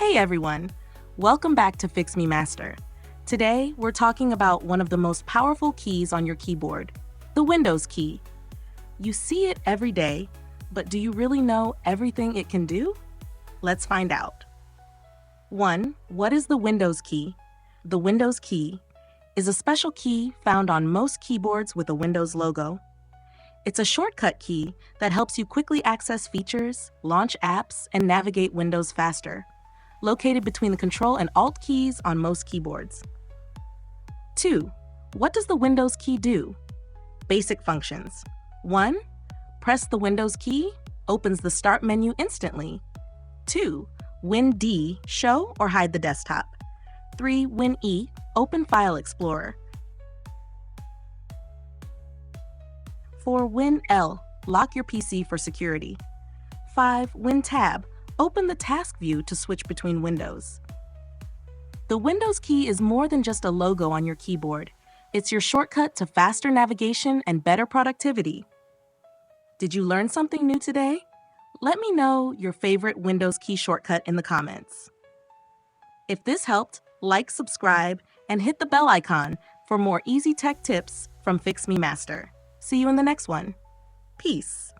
Hey everyone! Welcome back to Fix Me Master. Today, we're talking about one of the most powerful keys on your keyboard, the Windows key. You see it every day, but do you really know everything it can do? Let's find out. 1. What is the Windows key? The Windows key is a special key found on most keyboards with a Windows logo. It's a shortcut key that helps you quickly access features, launch apps, and navigate Windows faster. Located between the Control and Alt keys on most keyboards. 2. What does the Windows key do? Basic functions. 1. Press the Windows key, opens the Start menu instantly. 2. Win D, show or hide the desktop. 3. Win E, open File Explorer. 4. Win L, lock your PC for security. 5. Win Tab, open the task view to switch between windows. The Windows key is more than just a logo on your keyboard. It's your shortcut to faster navigation and better productivity. Did you learn something new today? Let me know your favorite Windows key shortcut in the comments. If this helped, like, subscribe, and hit the bell icon for more easy tech tips from Fix Me Master. See you in the next one. Peace.